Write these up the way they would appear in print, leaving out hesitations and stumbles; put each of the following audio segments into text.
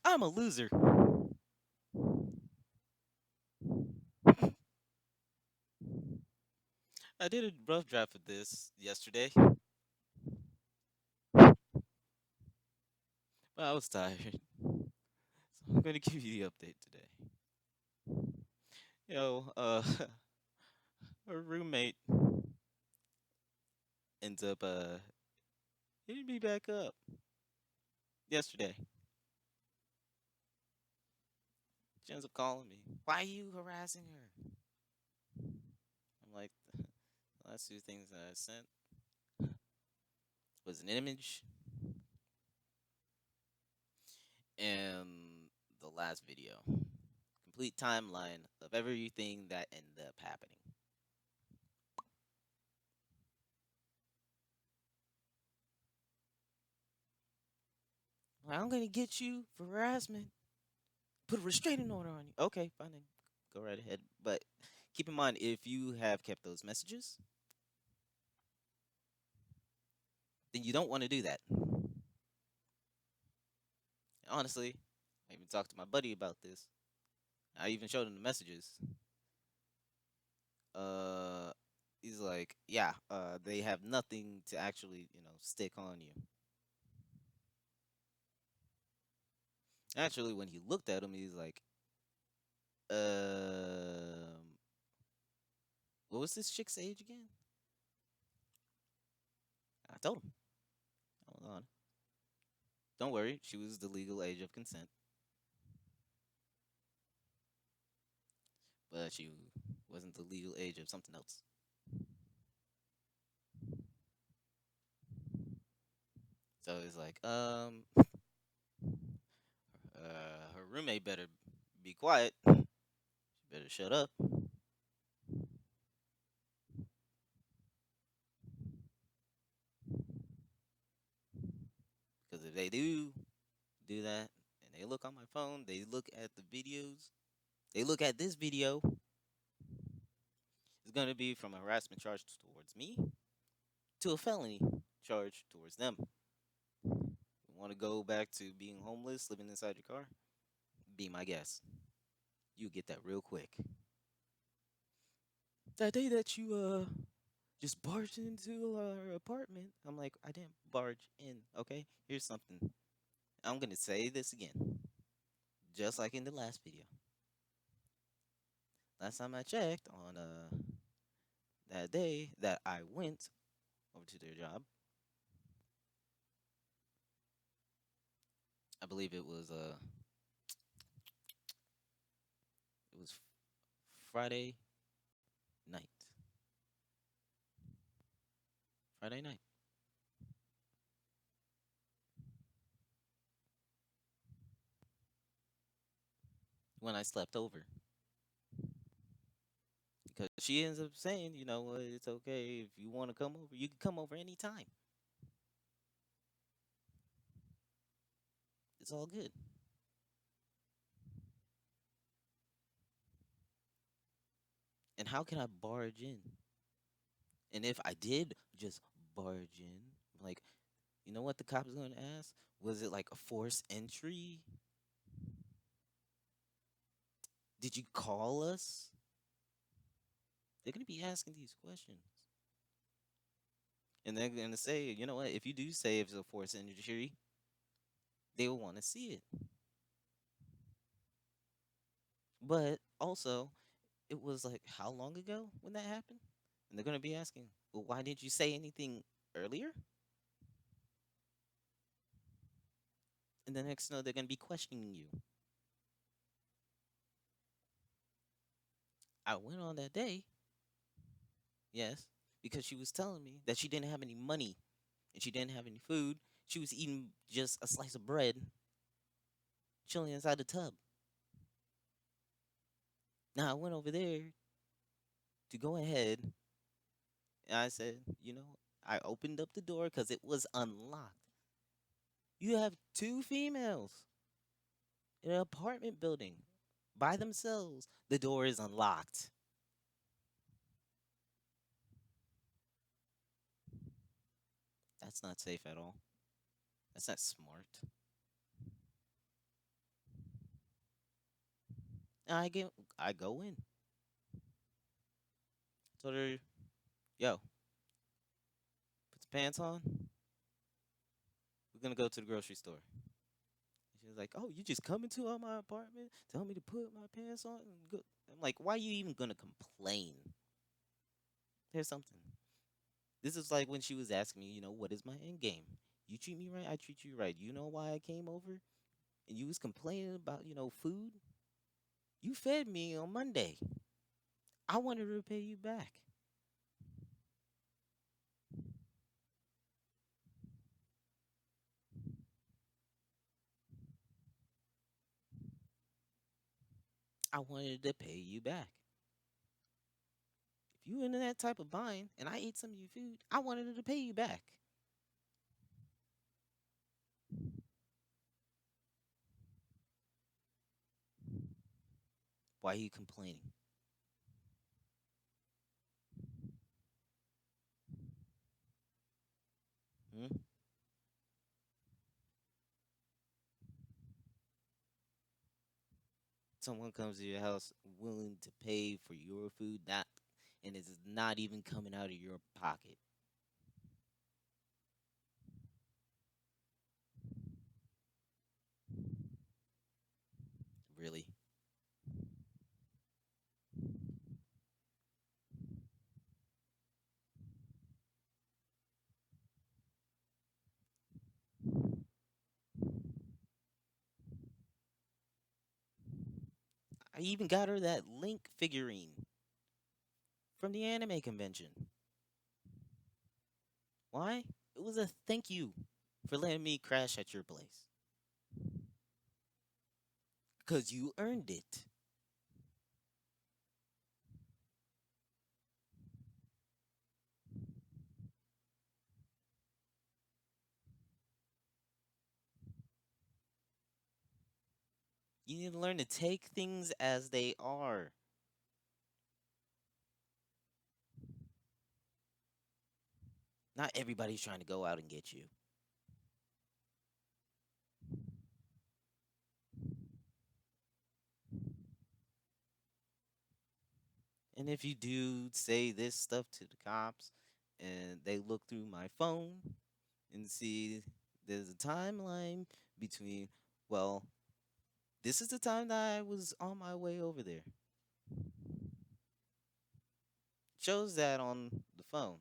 I'm a loser. I did a rough draft of this yesterday, but I was tired. So I'm gonna give you the update today. Yo, her roommate ends up hitting me back up yesterday. She ends up calling me. Why are you harassing her? I'm like, the last two things that I sent was an image and the last video. Complete timeline of everything that ended up happening. I'm gonna get you for harassment. Put a restraining order on you. Okay, fine then. Go right ahead. But keep in mind, if you have kept those messages, then you don't want to do that. Honestly, I even talked to my buddy about this. I even showed him the messages. Uh, he's like, yeah, they have nothing to actually, stick on you. Actually, when he looked at him, he's like, um, what was this chick's age again? I told him, hold on, don't worry, she was the legal age of consent, but she wasn't the legal age of something else. So it's like, her roommate better be quiet. She better shut up. Because if they do that, and they look on my phone, they look at the videos, they look at this video, it's gonna be from a harassment charge towards me to a felony charge towards them. You want to go back to being homeless, living inside your car? Be my guest. You get that real quick. That day that you just barged into our apartment, I'm like, I didn't barge in. Okay, here's something. I'm gonna say this again, just like in the last video. Last time I checked on that day that I went over to their job, I believe it was Friday night. Friday night when I slept over. Because she ends up saying, you know what, it's okay if you want to come over, you can come over anytime. It's all good. And how can I barge in? And if I did just barge in, like, you know what the cops going to ask? Was it like a forced entry? Did you call us? They're going to be asking these questions. And they're going to say, you know what, if you do say it's a forced entry, they will want to see it. But also, it was like how long ago when that happened? And they're going to be asking, well, why didn't you say anything earlier? And the next they're going to be questioning you. I went on that day, yes, because she was telling me that she didn't have any money and she didn't have any food. She was eating just a slice of bread, chilling inside the tub. Now I went over there to go ahead and I said, I opened up the door because it was unlocked. You have two females in an apartment building by themselves. The door is unlocked. That's not safe at all. That's not smart. And I go in. Told her, yo, put the pants on. We're gonna go to the grocery store. She was like, "Oh, you just come into my apartment, tell me to put my pants on and go." I'm like, "Why you even gonna complain?" There's something. This is like when she was asking me, what is my end game? You treat me right, I treat you right. You know why I came over? And you was complaining about, food? You fed me on Monday. I wanted to pay you back. I wanted to pay you back. If you in that type of bind and I ate some of your food, I wanted to pay you back. Why are you complaining? Hmm? Someone comes to your house willing to pay for your food, not and it's not even coming out of your pocket. Really? I even got her that Link figurine from the anime convention. Why? It was a thank you for letting me crash at your place. Because you earned it. You need to learn to take things as they are. Not everybody's trying to go out and get you. And if you do say this stuff to the cops and they look through my phone and see there's a timeline between, well, this is the time that I was on my way over there. Shows that on the phone.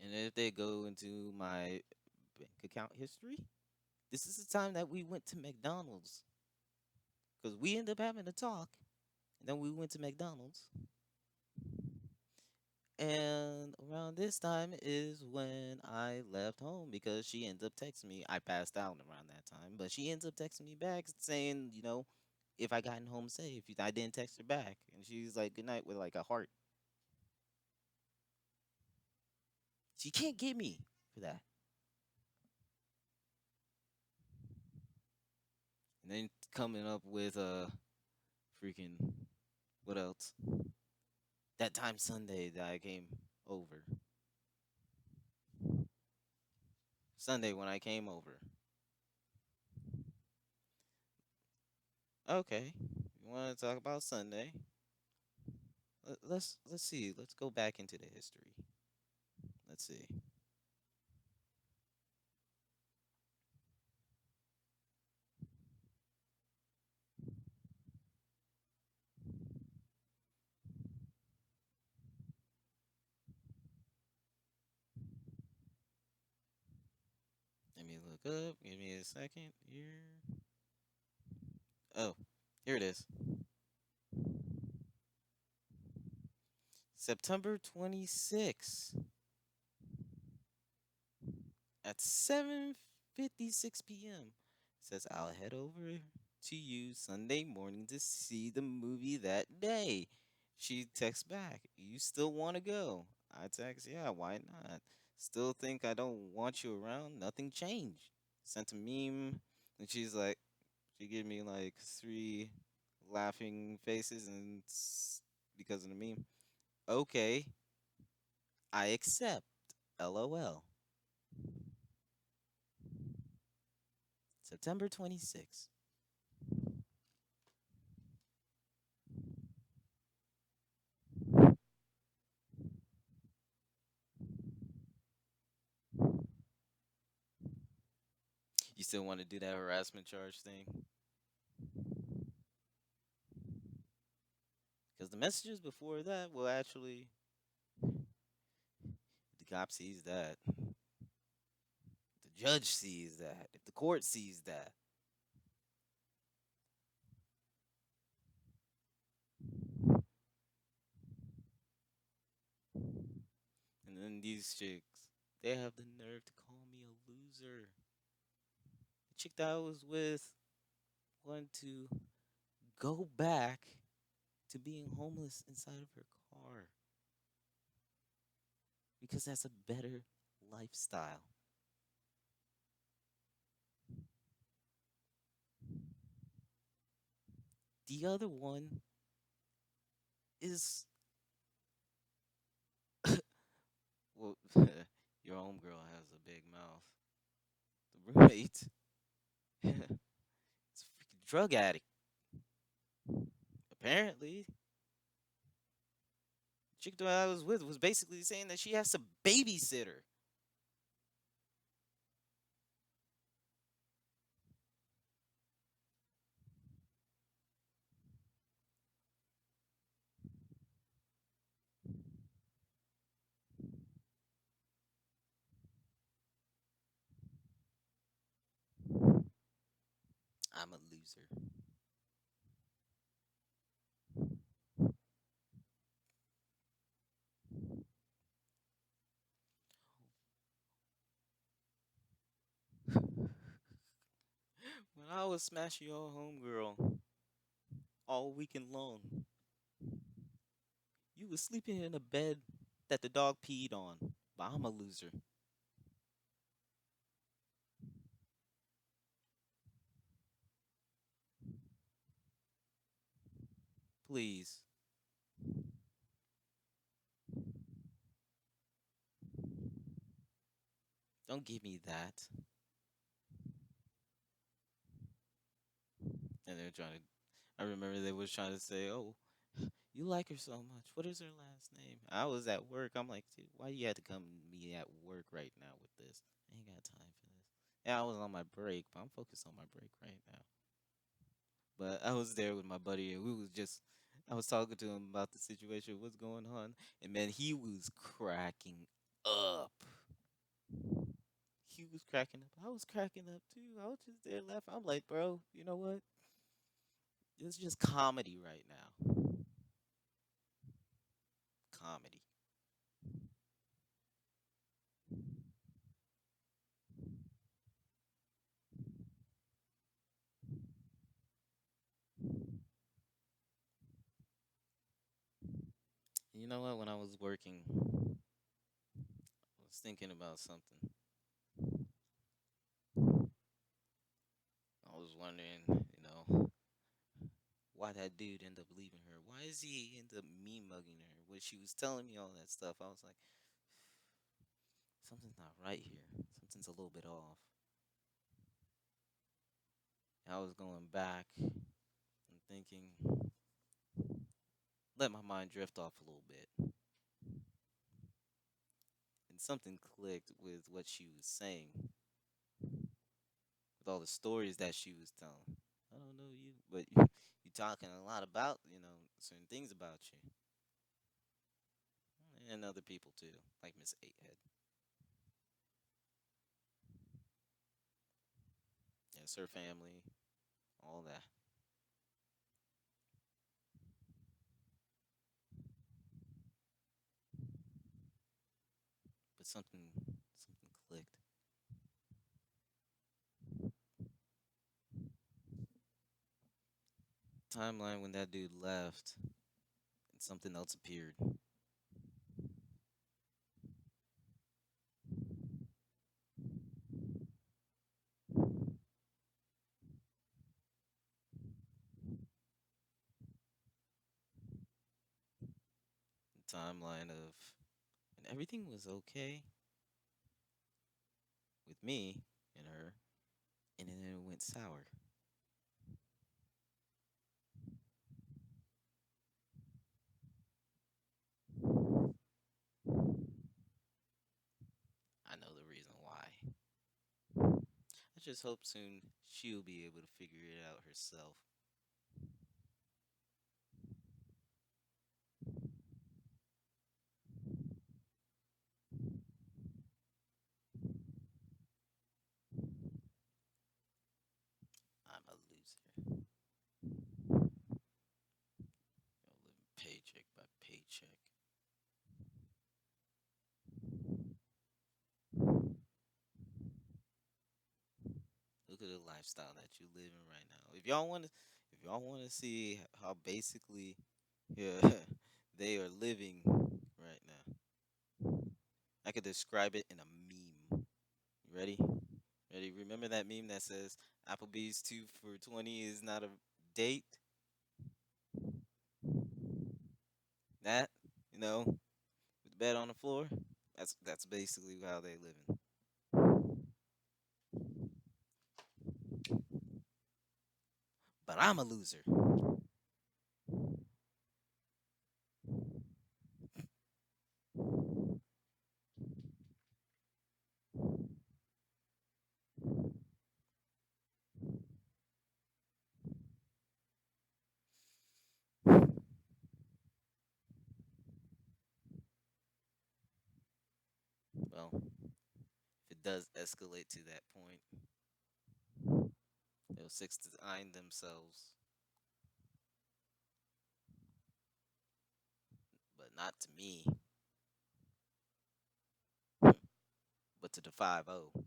And if they go into my bank account history, this is the time that we went to McDonald's. Because we ended up having a talk. And then we went to McDonald's. And around this time is when I left home because she ends up texting me. I passed out around that time, but she ends up texting me back saying, if I gotten home safe. I didn't text her back. And she's like, good night with like a heart. She can't get me for that. And then coming up with freaking what else? That time Sunday that I came over. Sunday when I came over. Okay. You want to talk about Sunday? Let's see. Let's go back into the history. Let's see. Let me look up. Give me a second here. Oh, here it is. September 26th at 7:56 p.m. Says I'll head over to you Sunday morning to see the movie that day. She texts back, "You still want to go?" I text, "Yeah, why not? Still think I don't want you around? Nothing changed." Sent a meme, and she gave me like three laughing faces, and because of the meme. Okay, I accept. LOL. September 26th. still want to do that harassment charge thing? Because the messages before that will actually, the cop sees that, the judge sees that, if the court sees that, and then these chicks, they have the nerve to call me a loser. The chick that I was with wanted to go back to being homeless inside of her car because that's a better lifestyle. The other one is, well, your homegirl has a big mouth. The roommate, it's a freaking drug addict. Apparently, the chick that I was with was basically saying that she has to babysit her. I'm a loser. When I was smashing your homegirl all weekend long, you was sleeping in a bed that the dog peed on. But I'm a loser. Please, don't give me that. And they're trying to. I remember they was trying to say, "Oh, you like her so much. What is her last name?" I was at work. I'm like, "Dude, why you had to come to me at work right now with this? I ain't got time for this." Yeah, I was on my break, but I'm focused on my break right now. But I was there with my buddy, and we was just. I was talking to him about the situation, what's going on, and man, he was cracking up. He was cracking up. I was cracking up too. I was just there laughing. I'm like, bro, you know what? It's just comedy right now. Comedy. You know what? When I was working, I was thinking about something. I was wondering, why that dude ended up leaving her. Why is he end up me mugging her? When she was telling me all that stuff, I was like, something's not right here. Something's a little bit off. I was going back and thinking, let my mind drift off a little bit. And something clicked with what she was saying, with all the stories that she was telling. I don't know you, but you talking a lot about, certain things about you. And other people too, like Miss Eighthead. Yes, her family, all that. But something clicked. Timeline when that dude left and something else appeared. The timeline of, and everything was okay with me and her, and then it went sour. I know the reason why. I just hope soon she'll be able to figure it out herself. I'm a loser. You're living paycheck by paycheck. Look at the lifestyle that you living right now. If y'all want to see how basically, yeah, they are living right now, I could describe it in a meme. You ready? Ready? Remember that meme that says Applebee's 2 for 20 is not a date? That, with the bed on the floor. That's basically how they living. But I'm a loser. Well, if it does escalate to that point, they'll six to nine themselves, but not to me, but to the 5-0.